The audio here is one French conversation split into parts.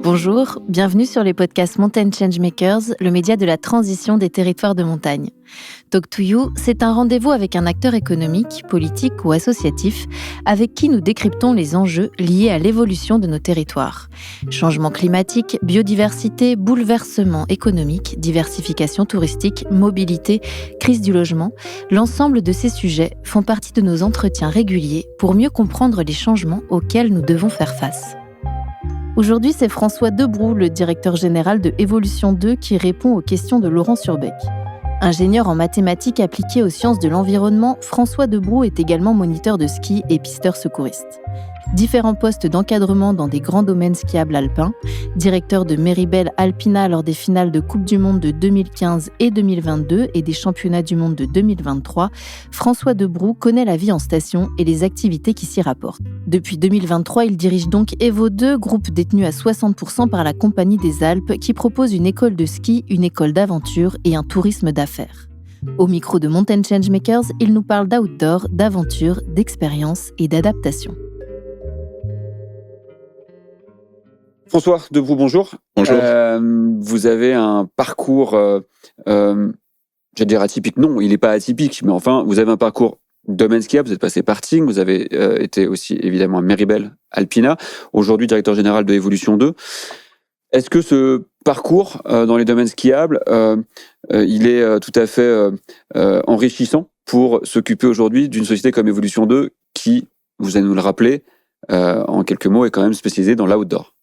Bonjour, bienvenue sur les podcasts Mountain Changemakers, le média de la transition des territoires de montagne. Talk to You, c'est un rendez-vous avec un acteur économique, politique ou associatif avec qui nous décryptons les enjeux liés à l'évolution de nos territoires. Changement climatique, biodiversité, bouleversement économique, diversification touristique, mobilité, crise du logement, l'ensemble de ces sujets font partie de nos entretiens réguliers pour mieux comprendre les changements auxquels nous devons faire face. Aujourd'hui, c'est François Debroux, le directeur général de Evolution 2, qui répond aux questions de Laurent Surbeck. Ingénieur en mathématiques appliquées aux sciences de l'environnement, François Debroux est également moniteur de ski et pisteur secouriste. Différents postes d'encadrement dans des grands domaines skiables alpins, directeur de Meribel Alpina lors des finales de Coupe du Monde de 2015 et 2022 et des Championnats du Monde de 2023, François Debroux connaît la vie en station et les activités qui s'y rapportent. Depuis 2023, il dirige donc Evo 2, groupe détenu à 60% par la Compagnie des Alpes, qui propose une école de ski, une école d'aventure et un tourisme d'affaires. Au micro de Mountain Changemakers, il nous parle d'outdoor, d'aventure, d'expérience et d'adaptation. François Debroux, bonjour. Bonjour. Vous avez un parcours, j'allais dire atypique. Non, il n'est pas atypique, mais enfin, vous avez un parcours domaine skiable. Vous êtes passé par Tignes, vous avez été aussi évidemment à Meribel Alpina, aujourd'hui directeur général de Evolution 2. Est-ce que ce parcours dans les domaines skiables, il est tout à fait enrichissant pour s'occuper aujourd'hui d'une société comme Evolution 2 qui, vous allez nous le rappeler, en quelques mots, est quand même spécialisée dans l'outdoor?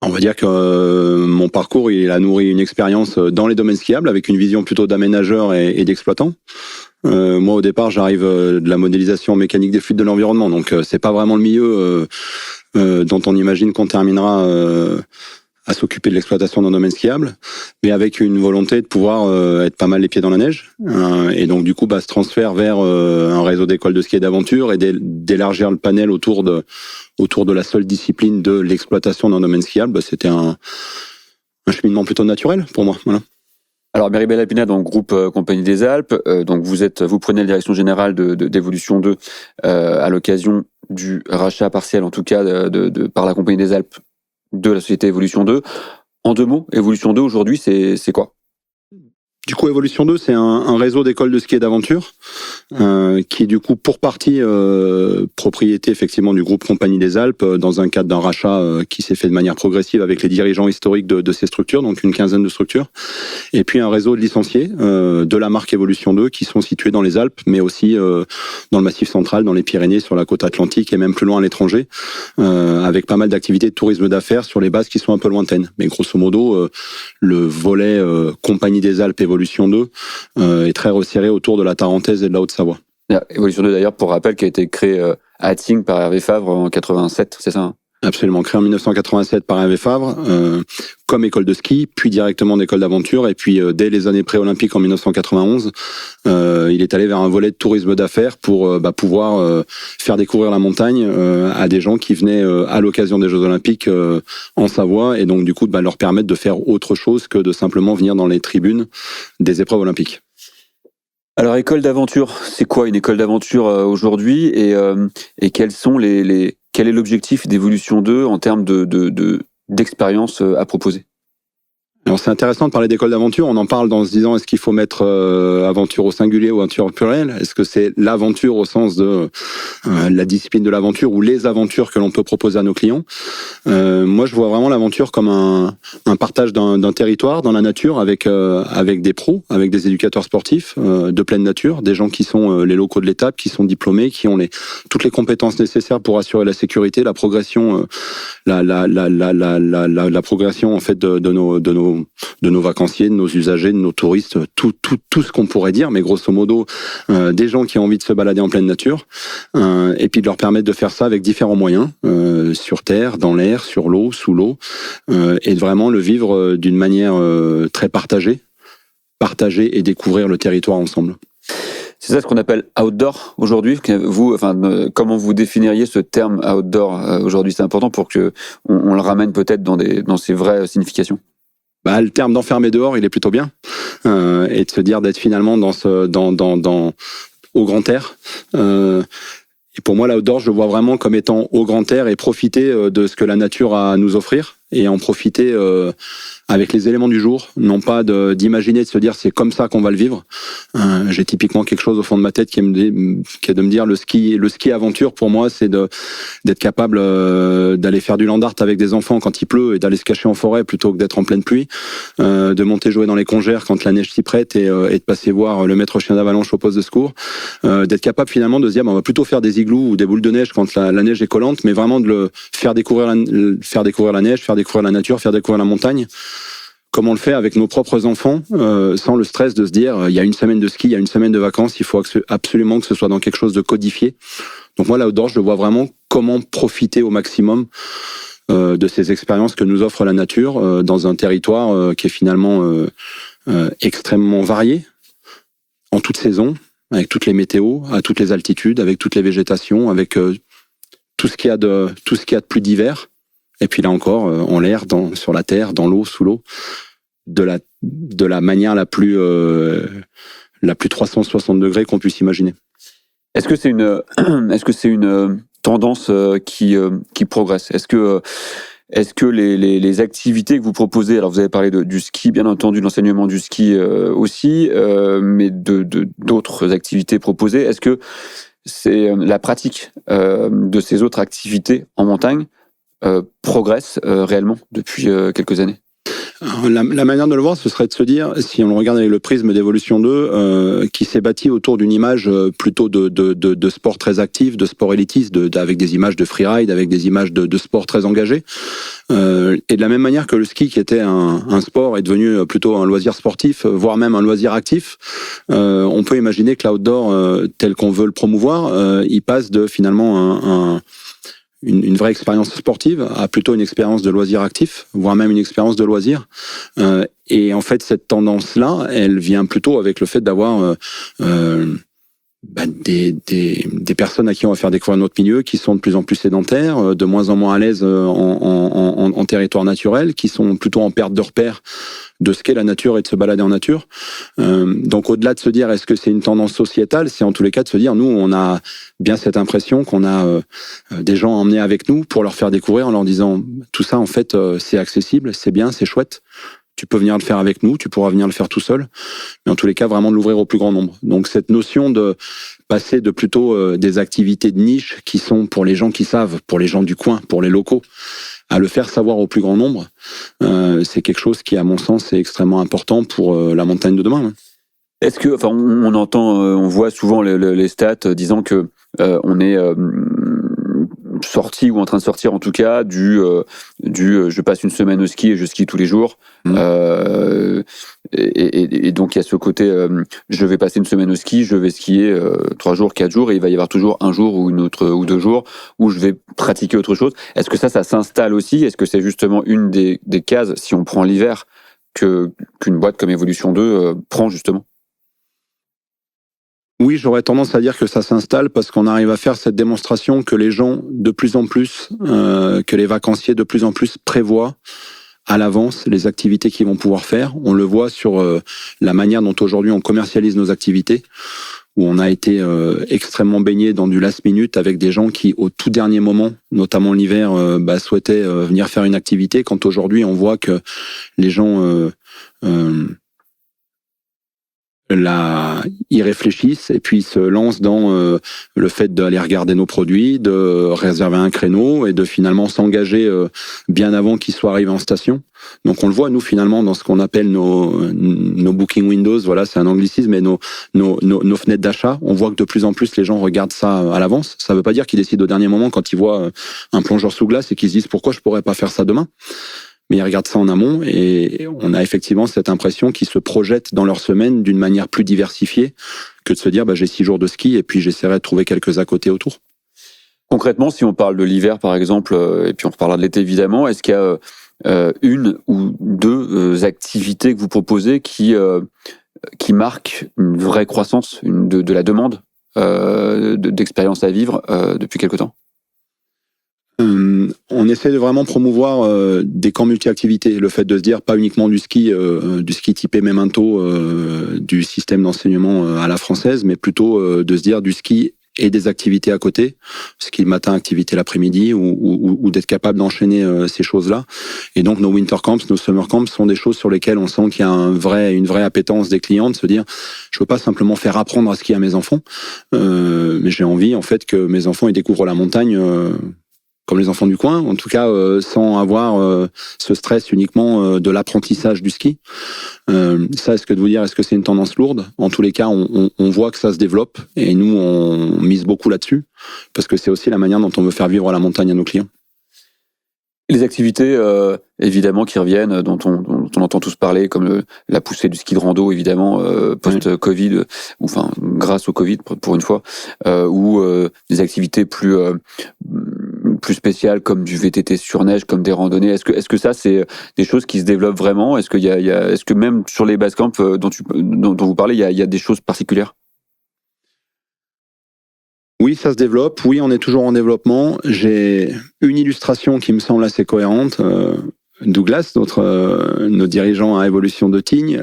On va dire que mon parcours, il a nourri une expérience dans les domaines skiables avec une vision plutôt d'aménageur et d'exploitant. Moi, au départ, j'arrive de la modélisation mécanique des fluides de l'environnement, donc c'est pas vraiment le milieu dont on imagine qu'on terminera à s'occuper de l'exploitation d'un domaine skiable, mais avec une volonté de pouvoir être pas mal les pieds dans la neige. Et donc, du coup, ce transfert vers un réseau d'écoles de ski et d'aventure et d'élargir le panel autour de la seule discipline de l'exploitation d'un domaine skiable, c'était un cheminement plutôt naturel pour moi. Voilà. Alors, Meribel Alpina, donc groupe Compagnie des Alpes, donc vous prenez la direction générale d'Evolution 2 à l'occasion du rachat partiel, en tout cas par la Compagnie des Alpes, de la société Evolution 2. En deux mots, Evolution 2 aujourd'hui, c'est quoi ? Du coup, Evolution 2, c'est un réseau d'écoles de ski et d'aventure qui est du coup pour partie propriété effectivement du groupe Compagnie des Alpes dans un cadre d'un rachat qui s'est fait de manière progressive avec les dirigeants historiques de ces structures, donc une quinzaine de structures. Et puis un réseau de licenciés de la marque Evolution 2 qui sont situés dans les Alpes, mais aussi dans le Massif central, dans les Pyrénées, sur la côte atlantique et même plus loin à l'étranger, avec pas mal d'activités de tourisme d'affaires sur les bases qui sont un peu lointaines. Mais grosso modo, le volet Compagnie des Alpes Evolution 2 est très resserré autour de la Tarentaise et de la Haute-Savoie. Evolution 2 d'ailleurs, pour rappel, qui a été créé à Tignes par Hervé Favre en 87, c'est ça hein ? Absolument, créé en 1987 par Hervé Favre, comme école de ski, puis directement d'école d'aventure, et puis dès les années pré-olympiques en 1991, il est allé vers un volet de tourisme d'affaires pour pouvoir faire découvrir la montagne à des gens qui venaient à l'occasion des Jeux Olympiques en Savoie, et donc du coup leur permettre de faire autre chose que de simplement venir dans les tribunes des épreuves olympiques. Alors, école d'aventure, c'est quoi une école d'aventure aujourd'hui, et quels sont quel est l'objectif d'Evolution 2 en termes d'expérience à proposer ? Alors c'est intéressant de parler d'école d'aventure, on en parle en se disant est-ce qu'il faut mettre aventure au singulier ou aventure au pluriel ? Est-ce que c'est l'aventure au sens de la discipline de l'aventure ou les aventures que l'on peut proposer à nos clients ? Moi je vois vraiment l'aventure comme un partage d'un territoire dans la nature avec des pros, avec des éducateurs sportifs de pleine nature, des gens qui sont les locaux de l'étape, qui sont diplômés, qui ont toutes les compétences nécessaires pour assurer la sécurité, la progression, la progression en fait de nos vacanciers, de nos usagers, de nos touristes, tout ce qu'on pourrait dire, mais grosso modo, des gens qui ont envie de se balader en pleine nature, et puis de leur permettre de faire ça avec différents moyens, sur terre, dans l'air, sur l'eau, sous l'eau, et de vraiment le vivre d'une manière très partagée et découvrir le territoire ensemble. C'est ça ce qu'on appelle outdoor aujourd'hui. Vous, comment vous définiriez ce terme outdoor aujourd'hui? C'est important pour que on le ramène peut-être dans ses vraies significations. Le terme d'enfermer dehors, il est plutôt bien, et de se dire d'être finalement au grand air. Et pour moi, l'outdoor, je le vois vraiment comme étant au grand air et profiter de ce que la nature a à nous offrir et en profiter avec les éléments du jour, non pas d'imaginer, de se dire c'est comme ça qu'on va le vivre. J'ai typiquement quelque chose au fond de ma tête qui est de me dire le ski aventure pour moi, c'est d'être capable d'aller faire du land art avec des enfants quand il pleut et d'aller se cacher en forêt plutôt que d'être en pleine pluie, de monter jouer dans les congères quand la neige s'y prête et de passer voir le maître chien d'avalanche au poste de secours, d'être capable finalement de se dire on va plutôt faire des igloos ou des boules de neige quand la neige est collante, mais vraiment de le faire découvrir la neige, faire découvrir la nature, faire découvrir la montagne. Comme on le fait avec nos propres enfants, sans le stress de se dire il y a une semaine de ski, il y a une semaine de vacances, il faut absolument que ce soit dans quelque chose de codifié. Donc moi, l'outdoor, je le vois vraiment comment profiter au maximum de ces expériences que nous offre la nature dans un territoire qui est finalement extrêmement varié, en toute saison, avec toutes les météos, à toutes les altitudes, avec toutes les végétations, avec tout ce qu'il y a de plus divers. Et puis là encore, en l'air, sur la terre, dans l'eau, sous l'eau, de la manière la plus 360 degrés qu'on puisse imaginer. Est-ce que c'est une tendance qui progresse? Est-ce que les activités que vous proposez, alors vous avez parlé du ski, bien entendu, de l'enseignement du ski aussi, mais d'autres activités proposées, est-ce que c'est la pratique de ces autres activités en montagne progresse réellement depuis quelques années? La manière de le voir, ce serait de se dire, si on le regarde avec le prisme d'Evolution 2, qui s'est bâti autour d'une image plutôt de sport très actif, de sport élitiste, avec des images de freeride, avec des images de sport très engagé. Et de la même manière que le ski, qui était un sport, est devenu plutôt un loisir sportif, voire même un loisir actif, on peut imaginer que l'outdoor, tel qu'on veut le promouvoir, il passe de finalement une vraie expérience sportive à plutôt une expérience de loisir actif, voire même une expérience de loisir. Et en fait, cette tendance-là, elle vient plutôt avec le fait d'avoir des personnes à qui on va faire découvrir notre milieu, qui sont de plus en plus sédentaires, de moins en moins à l'aise en territoire naturel, qui sont plutôt en perte de repère de ce qu'est la nature et de se balader en nature. Donc au-delà de se dire est-ce que c'est une tendance sociétale, c'est en tous les cas de se dire nous on a bien cette impression qu'on a des gens emmenés avec nous pour leur faire découvrir en leur disant tout ça en fait c'est accessible, c'est bien, c'est chouette. Tu peux venir le faire avec nous, tu pourras venir le faire tout seul, mais en tous les cas vraiment de l'ouvrir au plus grand nombre. Donc cette notion de passer de plutôt des activités de niche qui sont pour les gens qui savent, pour les gens du coin, pour les locaux, à le faire savoir au plus grand nombre, c'est quelque chose qui, à mon sens, est extrêmement important pour la montagne de demain. Est-ce que, on entend, on voit souvent les stats disant que on est sorti ou en train de sortir en tout cas du je passe une semaine au ski et je skie tous les jours. Et donc il y a ce côté je vais passer une semaine au ski, je vais skier 3 jours, 4 jours et il va y avoir toujours un jour ou une autre ou 2 jours où je vais pratiquer autre chose. Est-ce que ça s'installe aussi? Est-ce que c'est justement une des cases, si on prend l'hiver, qu'une boîte comme Evolution 2 prend justement? Oui, j'aurais tendance à dire que ça s'installe parce qu'on arrive à faire cette démonstration que les gens de plus en plus, que les vacanciers de plus en plus prévoient à l'avance les activités qu'ils vont pouvoir faire. On le voit sur la manière dont aujourd'hui on commercialise nos activités, où on a été extrêmement baigné dans du last minute avec des gens qui, au tout dernier moment, notamment l'hiver, souhaitaient venir faire une activité, quand aujourd'hui on voit que les gens y réfléchissent et puis se lancent dans le fait d'aller regarder nos produits, de réserver un créneau et de finalement s'engager bien avant qu'ils soient arrivés en station. Donc on le voit nous finalement dans ce qu'on appelle nos booking windows, voilà, c'est un anglicisme, mais nos fenêtres d'achat. On voit que de plus en plus les gens regardent ça à l'avance. Ça veut pas dire qu'ils décident au dernier moment quand ils voient un plongeur sous glace et qu'ils se disent pourquoi je pourrais pas faire ça demain. Mais ils regardent ça en amont et on a effectivement cette impression qu'ils se projettent dans leur semaine d'une manière plus diversifiée que de se dire j'ai 6 jours de ski et puis j'essaierai de trouver quelques à côté autour. Concrètement, si on parle de l'hiver par exemple, et puis on reparlera de l'été évidemment, est-ce qu'il y a une ou deux activités que vous proposez qui qui marque une vraie croissance de la demande d'expérience à vivre depuis quelque temps? On essaie de vraiment promouvoir des camps multi-activités. Le fait de se dire pas uniquement du ski typé Memento du système d'enseignement à la française, mais plutôt de se dire du ski et des activités à côté, ski le matin, activité l'après-midi, ou d'être capable d'enchaîner ces choses-là. Et donc nos winter camps, nos summer camps sont des choses sur lesquelles on sent qu'il y a une vraie appétence des clients de se dire, je veux pas simplement faire apprendre à skier à mes enfants, mais j'ai envie en fait que mes enfants ils découvrent la montagne comme les enfants du coin, en tout cas sans avoir ce stress uniquement de l'apprentissage du ski. Ça, est-ce que c'est une tendance lourde? En tous les cas, on voit que ça se développe et nous, on mise beaucoup là-dessus parce que c'est aussi la manière dont on veut faire vivre la montagne à nos clients. Les activités, évidemment, qui reviennent, dont on entend tous parler, comme la poussée du ski de rando, évidemment, post-Covid, ou enfin, grâce au Covid, pour une fois, ou des activités plus spéciales, comme du VTT sur neige, comme des randonnées. Est-ce que ça, c'est des choses qui se développent vraiment? Est-ce que même sur les basecamps dont vous parlez, il y a des choses particulières? Oui, ça se développe. Oui, on est toujours en développement. J'ai une illustration qui me semble assez cohérente. Douglas, notre dirigeant à Évolution de Tignes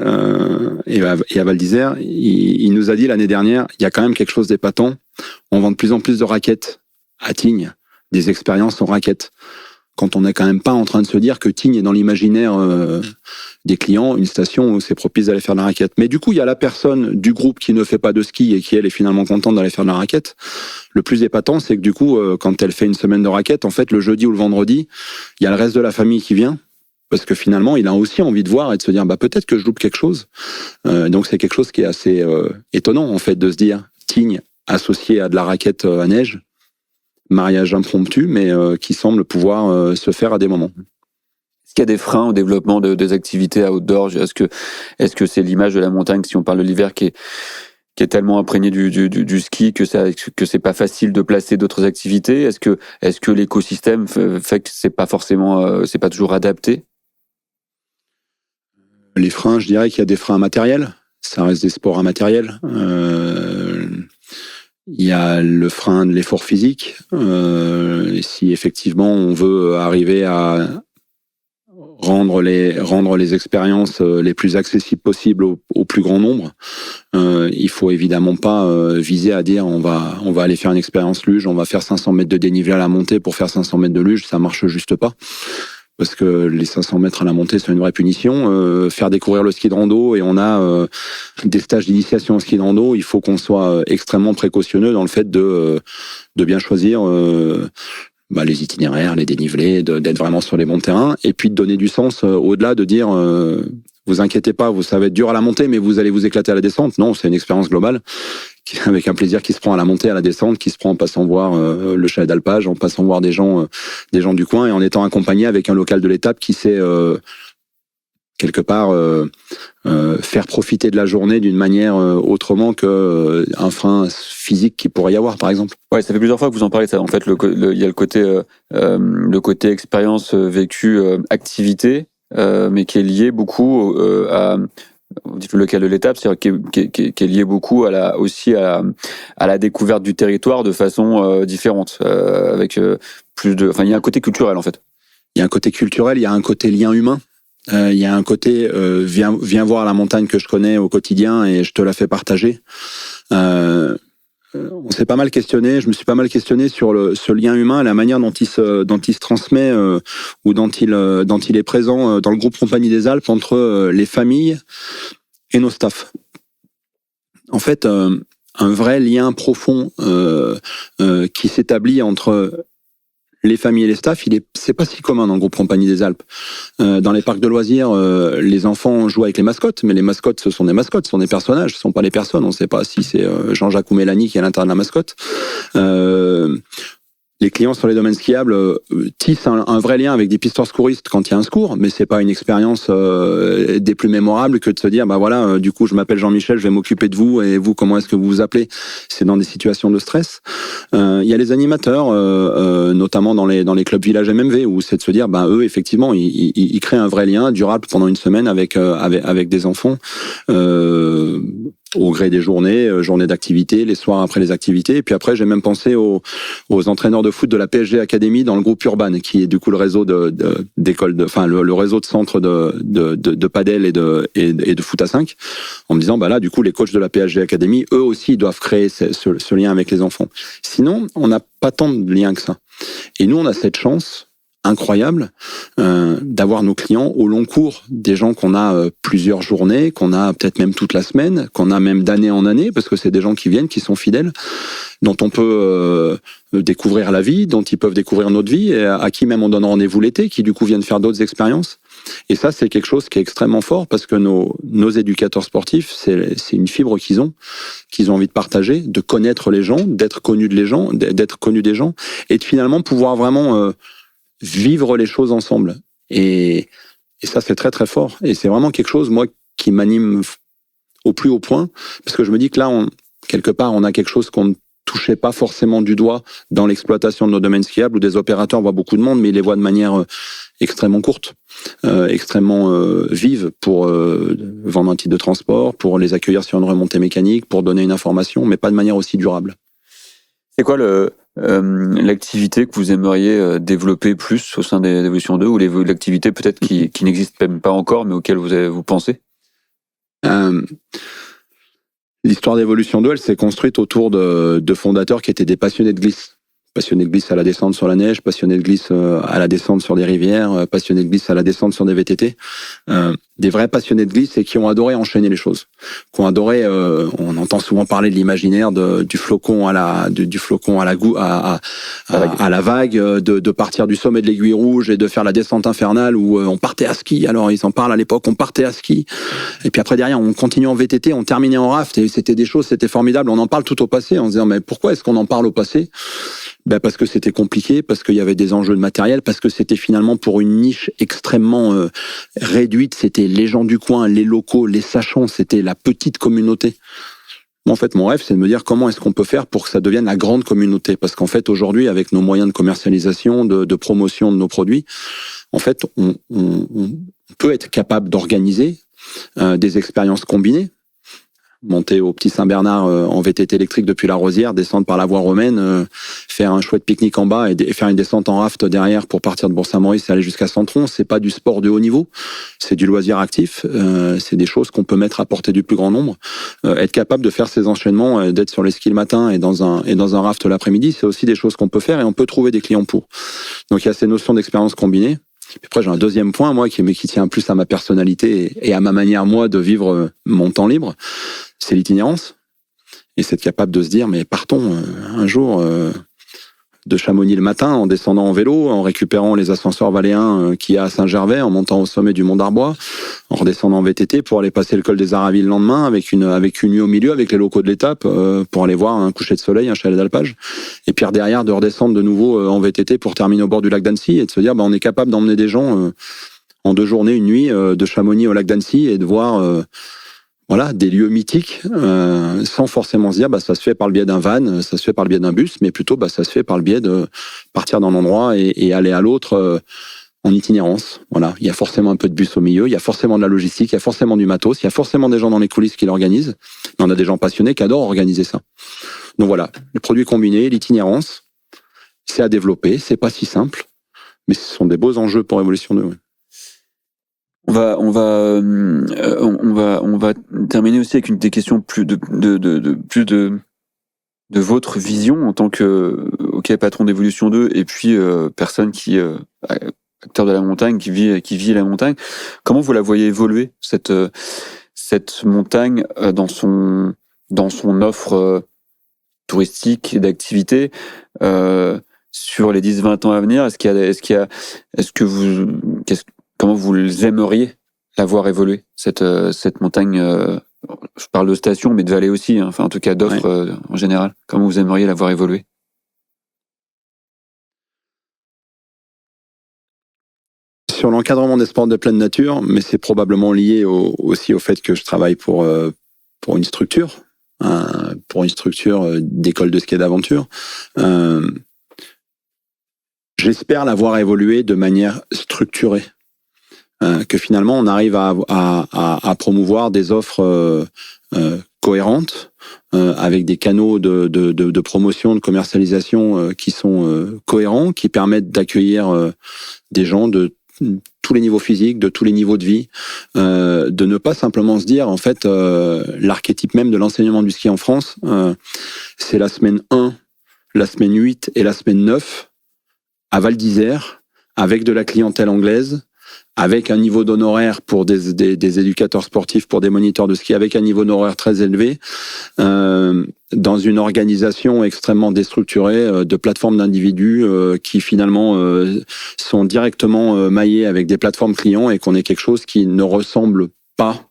et à Val d'Isère, il nous a dit l'année dernière, il y a quand même quelque chose d'épatant. On vend de plus en plus de raquettes à Tignes, des expériences en raquettes. Quand on n'est quand même pas en train de se dire que Tignes est dans l'imaginaire des clients, une station où c'est propice d'aller faire de la raquette. Mais du coup, il y a la personne du groupe qui ne fait pas de ski et qui, elle, est finalement contente d'aller faire de la raquette. Le plus épatant, c'est que du coup, quand elle fait une semaine de raquette, en fait, le jeudi ou le vendredi, il y a le reste de la famille qui vient. Parce que finalement, il a aussi envie de voir et de se dire, peut-être que je loupe quelque chose. Donc, c'est quelque chose qui est assez étonnant, en fait, de se dire, Tignes associé à de la raquette à neige, mariage impromptu, mais qui semble pouvoir se faire à des moments. Est-ce qu'il y a des freins au développement des activités outdoor? Est-ce que c'est l'image de la montagne, si on parle de l'hiver, qui est tellement imprégné du ski que c'est pas facile de placer d'autres activités? Est-ce que l'écosystème fait que c'est pas forcément, c'est pas toujours adapté? Les freins, je dirais qu'il y a des freins matériels. Ça reste des sports immatériels. Il y a le frein de l'effort physique. Si effectivement on veut arriver à rendre les expériences les plus accessibles possibles au plus grand nombre, il faut évidemment pas viser à dire on va aller faire une expérience luge, on va faire 500 mètres de dénivelé à la montée pour faire 500 mètres de luge, ça marche juste pas. Parce que les 500 mètres à la montée, c'est une vraie punition. Faire découvrir le ski de rando, et on a des stages d'initiation au ski de rando, il faut qu'on soit extrêmement précautionneux dans le fait de bien choisir les itinéraires, les dénivelés, d'être vraiment sur les bons terrains, et puis de donner du sens au-delà, de dire vous inquiétez pas, ça va être dur à la montée, mais vous allez vous éclater à la descente. Non, c'est une expérience globale, avec un plaisir qui se prend à la montée, à la descente, qui se prend en passant voir le chalet d'alpage, en passant voir des gens du coin, et en étant accompagné avec un local de l'étape qui sait quelque part faire profiter de la journée d'une manière autrement que un frein physique qui pourrait y avoir, par exemple. Ouais, ça fait plusieurs fois que vous en parlez, ça. En fait, il y a le côté expérience vécue, activité, mais qui est lié beaucoup à le local de l'étape, c'est-à-dire qui est lié beaucoup aussi à la découverte du territoire de façon différente, avec plus de. Enfin, il y a un côté culturel, en fait. Il y a un côté culturel, il y a un côté lien humain. Il y a un côté viens voir la montagne que je connais au quotidien et je te la fais partager. On s'est pas mal questionné, je me suis pas mal questionné sur ce lien humain, la manière dont il se transmet ou dont il est présent dans le groupe Compagnie des Alpes entre les familles et nos staffs. En fait, un vrai lien profond qui s'établit entre les familles et les staffs, c'est pas si commun dans le groupe Compagnie des Alpes. Dans les parcs de loisirs, les enfants jouent avec les mascottes, mais les mascottes, ce sont des mascottes, ce sont des personnages, ce sont pas les personnes. On sait pas si c'est Jean-Jacques ou Mélanie qui est à l'intérieur de la mascotte. Les clients sur les domaines skiables tissent un vrai lien avec des pisteurs secouristes quand il y a un secours, mais c'est pas une expérience des plus mémorables que de se dire, bah voilà, du coup, je m'appelle Jean-Michel, je vais m'occuper de vous, et vous, comment est-ce que vous vous appelez? C'est dans des situations de stress. Il y a les animateurs, notamment dans les clubs villages MMV, où c'est de se dire, bah eux, effectivement, ils créent un vrai lien durable pendant une semaine avec des enfants. Au gré des journées d'activité, les soirs après les activités. Et puis après, j'ai même pensé aux entraîneurs de foot de la PSG Academy dans le groupe Urban, qui est du coup le réseau d'écoles, enfin le réseau de centres de padel et de foot à 5, en me disant, bah là, du coup, les coachs de la PSG Academy, eux aussi, ils doivent créer ce lien avec les enfants. Sinon, on n'a pas tant de liens que ça. Et nous, on a cette chance incroyable d'avoir nos clients au long cours, des gens qu'on a plusieurs journées, qu'on a peut-être même toute la semaine, qu'on a même d'année en année, parce que c'est des gens qui viennent, qui sont fidèles, dont on peut découvrir la vie, dont ils peuvent découvrir notre vie, et à qui même on donne rendez-vous l'été, qui du coup viennent faire d'autres expériences. Et ça, c'est quelque chose qui est extrêmement fort, parce que nos éducateurs sportifs, c'est une fibre qu'ils ont envie de partager, de connaître les gens, d'être connus des gens, et de finalement pouvoir vraiment vivre les choses ensemble. Et ça, c'est très très fort. Et c'est vraiment quelque chose, moi, qui m'anime au plus haut point, parce que je me dis que là, quelque part, on a quelque chose qu'on ne touchait pas forcément du doigt dans l'exploitation de nos domaines skiables, où des opérateurs voient beaucoup de monde, mais ils les voient de manière extrêmement courte, extrêmement vive, pour vendre un titre de transport, pour les accueillir sur une remontée mécanique, pour donner une information, mais pas de manière aussi durable. C'est quoi l'activité que vous aimeriez développer plus au sein d'Evolution 2, ou l'activité peut-être qui n'existe même pas encore, mais auquel vous pensez? L'histoire d'Evolution 2, elle s'est construite autour de fondateurs qui étaient des passionnés de glisse. Passionnés de glisse à la descente sur la neige, passionnés de glisse à la descente sur des rivières, passionnés de glisse à la descente sur des VTT. Des vrais passionnés de glisse, et qui ont adoré enchaîner les choses. Qui ont adoré, on entend souvent parler de l'imaginaire du flocon à la vague, de partir du sommet de l'Aiguille Rouge et de faire la descente infernale, où on partait à ski. Alors ils en parlent à l'époque, on partait à ski. Et puis après derrière, on continuait en VTT, on terminait en raft, et c'était des choses, c'était formidable. On en parle tout au passé, en se disant, mais pourquoi est-ce qu'on en parle au passé? Ben parce que c'était compliqué, parce qu'il y avait des enjeux de matériel, parce que c'était finalement pour une niche extrêmement réduite. C'était les gens du coin, les locaux, les sachants, c'était la petite communauté. En fait, mon rêve, c'est de me dire comment est-ce qu'on peut faire pour que ça devienne la grande communauté. Parce qu'en fait, aujourd'hui, avec nos moyens de commercialisation, de promotion de nos produits, en fait, on peut être capable d'organiser des expériences combinées. Monter au Petit Saint-Bernard en VTT électrique depuis la Rosière, descendre par la voie romaine, faire un chouette pique-nique en bas et faire une descente en raft derrière pour partir de Bourg-Saint-Maurice et aller jusqu'à Centron. C'est pas du sport de haut niveau, c'est du loisir actif. C'est des choses qu'on peut mettre à portée du plus grand nombre. Être capable de faire ces enchaînements, d'être sur les skis le matin et dans un raft l'après-midi, c'est aussi des choses qu'on peut faire, et on peut trouver des clients pour. Donc il y a ces notions d'expérience combinée. Puis après, j'ai un deuxième point, moi, qui tient plus à ma personnalité et à ma manière, moi, de vivre mon temps libre. C'est l'itinérance. Et c'est être capable de se dire, mais partons un jour de Chamonix le matin, en descendant en vélo, en récupérant les ascenseurs valéens qu'il y a à Saint-Gervais, en montant au sommet du Mont d'Arbois, en redescendant en VTT pour aller passer le col des Aravis le lendemain, avec une nuit au milieu, avec les locaux de l'étape, pour aller voir un coucher de soleil, un chalet d'alpage. Et puis derrière, de redescendre de nouveau en VTT pour terminer au bord du lac d'Annecy, et de se dire, on est capable d'emmener des gens en 2 journées, une nuit, de Chamonix au lac d'Annecy, et de voir des lieux mythiques, sans forcément se dire ça se fait par le biais d'un van, ça se fait par le biais d'un bus, mais plutôt ça se fait par le biais de partir d'un endroit et aller à l'autre en itinérance. Voilà, il y a forcément un peu de bus au milieu, il y a forcément de la logistique, il y a forcément du matos, il y a forcément des gens dans les coulisses qui l'organisent. Mais on a des gens passionnés qui adorent organiser ça. Donc voilà, le produit combiné, l'itinérance, c'est à développer, c'est pas si simple, mais ce sont des beaux enjeux pour Evolution 2. Ouais. On va terminer aussi avec des questions plus de votre vision en tant que patron d'Evolution 2, et puis personne qui acteur de la montagne, qui vit la montagne. Comment vous la voyez évoluer, cette montagne dans son offre touristique et d'activité sur les 10-20 ans à venir? Comment vous aimeriez la voir évoluer, cette montagne, je parle de station, mais de vallée aussi, en tout cas d'offres en général. Comment vous aimeriez la voir évoluer? Sur l'encadrement des sports de pleine nature, mais c'est probablement lié aussi au fait que je travaille pour une structure, d'école de ski d'aventure. J'espère l'avoir évolué de manière structurée. Que finalement on arrive à promouvoir des offres cohérentes, avec des canaux de promotion, de commercialisation qui sont cohérents, qui permettent d'accueillir des gens de tous les niveaux physiques, de tous les niveaux de vie, de ne pas simplement se dire, en fait, l'archétype même de l'enseignement du ski en France, c'est la semaine 1, la semaine 8 et la semaine 9 à Val d'Isère, avec de la clientèle anglaise, avec un niveau d'honoraires pour des éducateurs sportifs, pour des moniteurs de ski, avec un niveau d'honoraires très élevé, dans une organisation extrêmement déstructurée de plateformes d'individus qui finalement sont directement maillés avec des plateformes clients, et qu'on ait quelque chose qui ne ressemble pas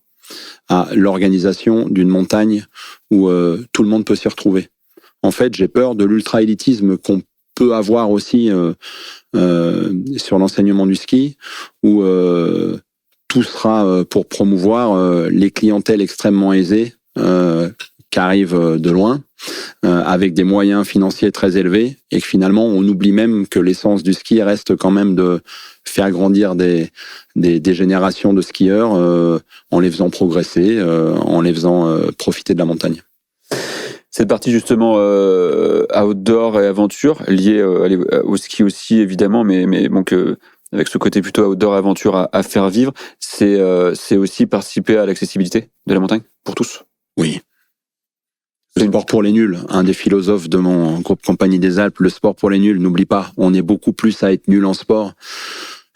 à l'organisation d'une montagne où tout le monde peut s'y retrouver. En fait, j'ai peur de l'ultra-élitisme qu'on peut avoir aussi sur l'enseignement du ski, où tout sera pour promouvoir les clientèles extrêmement aisées qui arrivent de loin, avec des moyens financiers très élevés, et que finalement on oublie même que l'essence du ski reste quand même de faire grandir des générations de skieurs en les faisant progresser, en les faisant profiter de la montagne. Cette partie justement outdoor et aventure, liée au ski aussi évidemment, mais bon, avec ce côté plutôt outdoor et aventure à faire vivre, c'est aussi participer à l'accessibilité de la montagne pour tous. Oui. Le sport pour les nuls, un des philosophes de mon groupe Compagnie des Alpes, le sport pour les nuls, n'oublie pas, on est beaucoup plus à être nul en sport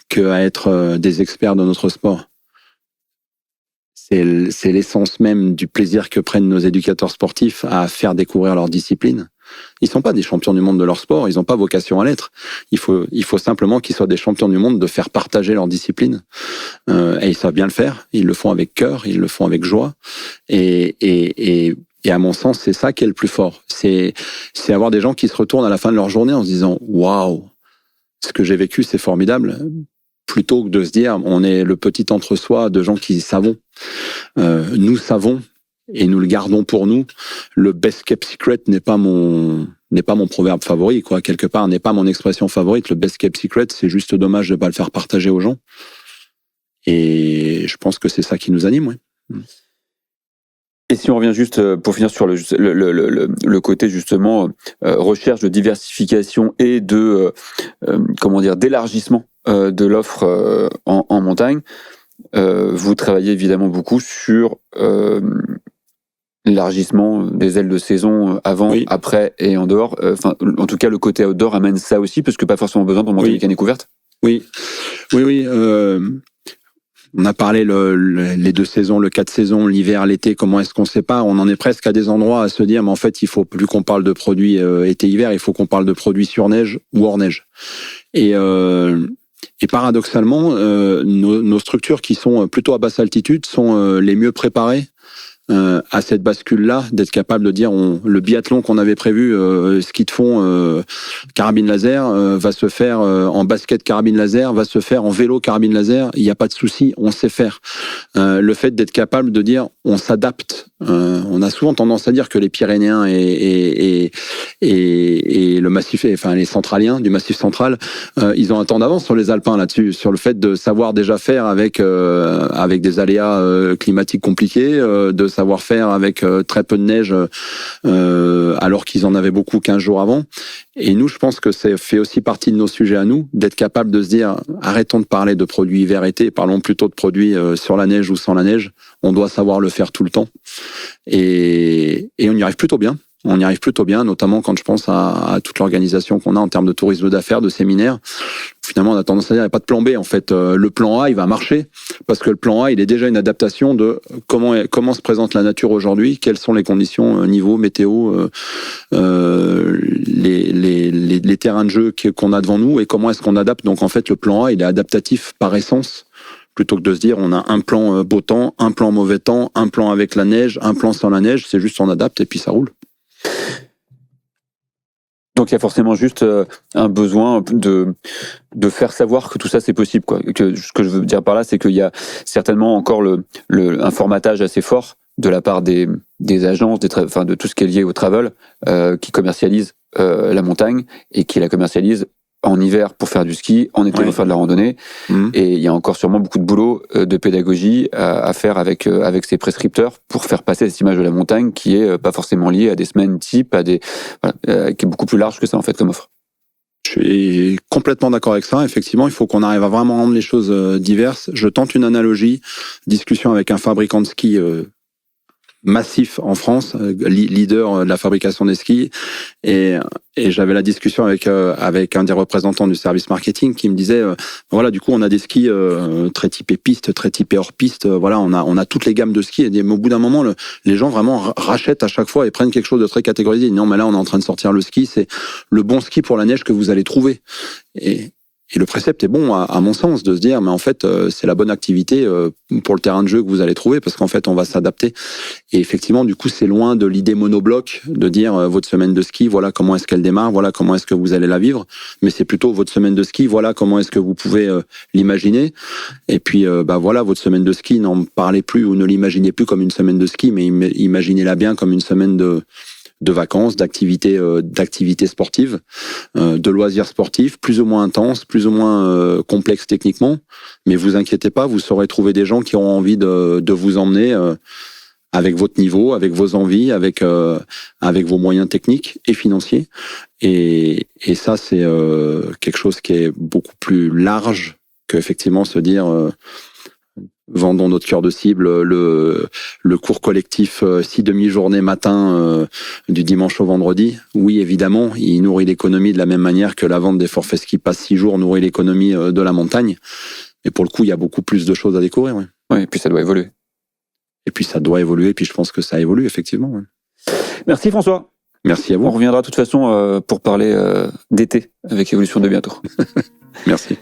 qu'à être des experts de notre sport. C'est l'essence même du plaisir que prennent nos éducateurs sportifs à faire découvrir leur discipline. Ils sont pas des champions du monde de leur sport, ils n'ont pas vocation à l'être. Il faut simplement qu'ils soient des champions du monde de faire partager leur discipline. Et ils savent bien le faire, ils le font avec cœur, ils le font avec joie. Et à mon sens, c'est ça qui est le plus fort. C'est avoir des gens qui se retournent à la fin de leur journée en se disant « Waouh, ce que j'ai vécu, c'est formidable », plutôt que de se dire on est le petit entre-soi de gens qui savons. Nous savons et nous le gardons pour nous. Le best kept secret n'est pas mon proverbe favori, quoi. Quelque part, n'est pas mon expression favorite. Le best kept secret, c'est juste dommage de ne pas le faire partager aux gens. Et je pense que c'est ça qui nous anime, oui. Et si on revient juste, pour finir sur le côté justement recherche de diversification et de d'élargissement de l'offre en montagne, vous travaillez évidemment beaucoup sur l'élargissement des ailes de saison avant, oui, après et en dehors. En tout cas, le côté outdoor amène ça aussi, parce que pas forcément besoin pour monter, oui, les canettes couvertes. Oui. On a parlé les 2 saisons, le 4 saisons, l'hiver, l'été, comment est-ce qu'on sépare? On en est presque à des endroits à se dire, mais en fait, il faut plus qu'on parle de produits été-hiver, il faut qu'on parle de produits sur neige ou hors neige. Et paradoxalement, nos structures qui sont plutôt à basse altitude sont les mieux préparées à cette bascule-là, d'être capable de dire le biathlon qu'on avait prévu, ski de fond, carabine laser, va se faire en basket carabine laser, va se faire en vélo carabine laser, il n'y a pas de souci, on sait faire. Le fait d'être capable de dire on s'adapte. On a souvent tendance à dire que les Pyrénéens et le massif, enfin les Centraliens du Massif central, ils ont un temps d'avance sur les Alpins là-dessus, sur le fait de savoir déjà faire avec des aléas climatiques compliqués, de savoir faire avec très peu de neige, alors qu'ils en avaient beaucoup 15 jours avant. Et nous, je pense que ça fait aussi partie de nos sujets à nous, d'être capable de se dire, arrêtons de parler de produits hiver-été, parlons plutôt de produits sur la neige ou sans la neige. On doit savoir le faire tout le temps. Et on y arrive plutôt bien. On y arrive plutôt bien, notamment quand je pense à toute l'organisation qu'on a en termes de tourisme d'affaires, de séminaires. Finalement, on a tendance à dire, il n'y a pas de plan B. En fait, le plan A, il va marcher, parce que le plan A, il est déjà une adaptation de comment se présente la nature aujourd'hui, quelles sont les conditions niveau, météo, les terrains de jeu qu'on a devant nous, et comment est-ce qu'on adapte. Donc en fait, le plan A, il est adaptatif par essence, plutôt que de se dire on a un plan beau temps, un plan mauvais temps, un plan avec la neige, un plan sans la neige. C'est juste on adapte et puis ça roule. Donc il y a forcément juste un besoin de faire savoir que tout ça c'est possible, quoi. Ce que je veux dire par là, c'est qu'il y a certainement encore un formatage assez fort de la part des agences, de tout ce qui est lié au travel, qui commercialisent la montagne et qui la commercialisent en hiver pour faire du ski, en été pour faire de la randonnée. Et il y a encore sûrement beaucoup de boulot de pédagogie à faire avec ces prescripteurs pour faire passer cette image de la montagne qui est pas forcément liée à des semaines type, qui est beaucoup plus large que ça en fait comme offre. Je suis complètement d'accord avec ça. Effectivement, il faut qu'on arrive à vraiment rendre les choses diverses. Je tente une analogie, discussion avec un fabricant de ski massif en France, leader de la fabrication des skis, et j'avais la discussion avec un des représentants du service marketing qui me disait voilà, du coup on a des skis très typés piste, très typés hors piste, voilà, on a toutes les gammes de skis, mais au bout d'un moment les gens vraiment rachètent à chaque fois et prennent quelque chose de très catégorisé. Non, mais là on est en train de sortir le ski, c'est le bon ski pour la neige que vous allez trouver. Et le précepte est bon, à mon sens, de se dire, mais en fait, c'est la bonne activité pour le terrain de jeu que vous allez trouver, parce qu'en fait, on va s'adapter. Et effectivement, du coup, c'est loin de l'idée monobloc, de dire, votre semaine de ski, voilà comment est-ce qu'elle démarre, voilà comment est-ce que vous allez la vivre. Mais c'est plutôt votre semaine de ski, voilà comment est-ce que vous pouvez l'imaginer. Et puis, voilà, votre semaine de ski, n'en parlez plus ou ne l'imaginez plus comme une semaine de ski, mais imaginez-la bien comme une semaine de vacances, d'activités sportives, de loisirs sportifs, plus ou moins intenses, plus ou moins complexes techniquement. Mais vous inquiétez pas, vous saurez trouver des gens qui auront envie de vous emmener avec votre niveau, avec vos envies, avec vos moyens techniques et financiers. Et ça, c'est quelque chose qui est beaucoup plus large que effectivement se dire vendons notre cœur de cible, le cours collectif 6 demi-journées matin du dimanche au vendredi. Oui, évidemment, il nourrit l'économie de la même manière que la vente des forfaits ski passe 6 jours nourrit l'économie de la montagne. Mais pour le coup, il y a beaucoup plus de choses à découvrir. Ouais, et puis ça doit évoluer. Et puis ça doit évoluer, et puis je pense que ça évolue, effectivement. Ouais. Merci François. Merci à vous. On reviendra de toute façon pour parler d'été avec Evolution 2 bientôt. Merci.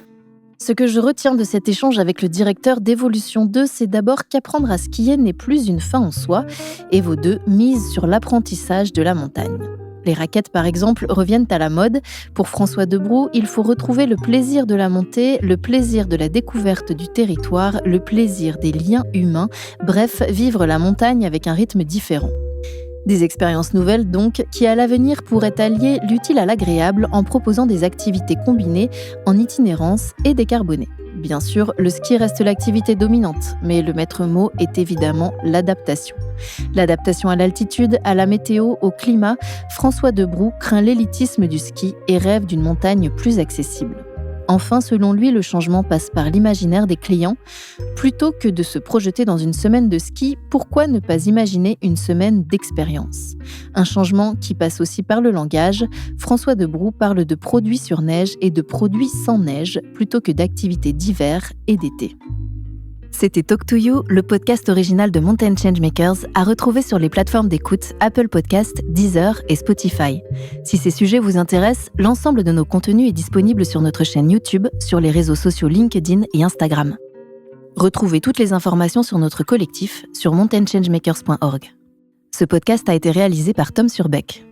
Ce que je retiens de cet échange avec le directeur d'Evolution 2, c'est d'abord qu'apprendre à skier n'est plus une fin en soi, et vos deux misent sur l'apprentissage de la montagne. Les raquettes, par exemple, reviennent à la mode. Pour François Debrou, il faut retrouver le plaisir de la montée, le plaisir de la découverte du territoire, le plaisir des liens humains, bref, vivre la montagne avec un rythme différent. Des expériences nouvelles donc, qui à l'avenir pourraient allier l'utile à l'agréable en proposant des activités combinées en itinérance et décarbonées. Bien sûr, le ski reste l'activité dominante, mais le maître mot est évidemment l'adaptation. L'adaptation à l'altitude, à la météo, au climat, François Debrou craint l'élitisme du ski et rêve d'une montagne plus accessible. Enfin, selon lui, le changement passe par l'imaginaire des clients. Plutôt que de se projeter dans une semaine de ski, pourquoi ne pas imaginer une semaine d'expérience ? Un changement qui passe aussi par le langage. François Debrou parle de produits sur neige et de produits sans neige, plutôt que d'activités d'hiver et d'été. C'était Talk to You, le podcast original de Mountain Changemakers, à retrouver sur les plateformes d'écoute Apple Podcasts, Deezer et Spotify. Si ces sujets vous intéressent, l'ensemble de nos contenus est disponible sur notre chaîne YouTube, sur les réseaux sociaux LinkedIn et Instagram. Retrouvez toutes les informations sur notre collectif sur mountainchangemakers.org. Ce podcast a été réalisé par Tom Surbeck.